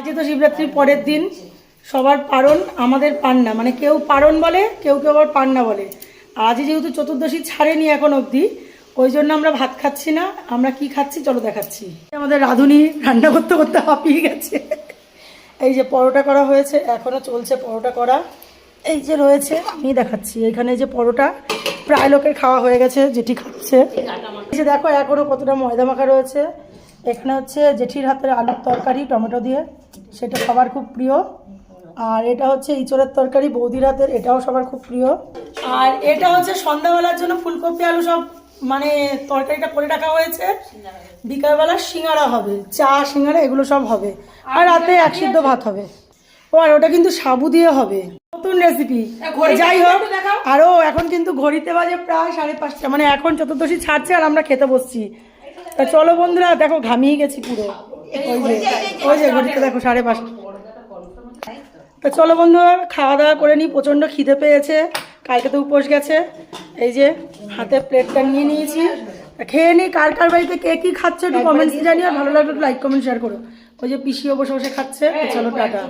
আজকে তো শিবরাত্রির পরের দিন, সবার পারণ, আমাদের পান্না, মানে কেউ পারণ বলে, কেউ কেউ আবার পান্না বলে। আর আজকে যেহেতু চতুর্দশী ছাড়েনি এখন অবধি, ওই জন্য আমরা ভাত খাচ্ছি না। আমরা কি খাচ্ছি চলো দেখাচ্ছি। আমাদের রাঁধুনি রান্না করতে করতে হাঁপিয়ে গেছে। এই যে পরোটা করা হয়েছে, এখনো চলছে পরোটা করা। এই যে রয়েছে, আমি দেখাচ্ছি, এখানে যে পরোটা প্রায় লোকের খাওয়া হয়ে গেছে, যেটি খাচ্ছে। এই যে দেখো এখনো কতটা ময়দা মাখা রয়েছে। এখানে হচ্ছে জেঠির হাতের আলুর তরকারি টমেটো দিয়ে, সেটা সবার খুব প্রিয়। আর এটা হচ্ছে ইঁচড়ের তরকারি বৌদির হাতের, এটাও সবার খুব প্রিয়। আর এটা হচ্ছে সন্ধ্যাবেলার জন্য ফুলকপি আলু সব মানে তরকারিটা করে রাখা হয়েছে। বিকালবেলা সিঙ্গারা হবে, চা সিঙ্গারা এগুলো সব হবে। আর রাতে এক সিদ্ধ ভাত হবে। ও আর ওটা কিন্তু সাবু দিয়ে হবে, নতুন রেসিপি। যাই হোক, আরও এখন কিন্তু ঘড়িতে বাজে প্রায় 5:30, মানে এখন চতুর্দশী ছাড়ছে আর আমরা খেতে বসছি। তা চলো বন্ধুরা, দেখো ঘামিয়ে গেছি পুরো। ওই যে ঘড়িতে দেখো 5:30। তো চলো বন্ধুরা, খাওয়া দাওয়া করে নিই, প্রচণ্ড খিদে পেয়েছে, কালকে তো উপোস গেছে। এই যে হাতে প্লেটটা নিয়ে নিয়েছি, খেয়ে নিই। কার কার বাড়িতে কে কী খাচ্ছে একটু কমেন্টস জানিও, আর ভালো লাগলে একটু লাইক কমেন্ট শেয়ার করো। ওই যে পিসিও বসে বসে খাচ্ছে। চলো টাটা।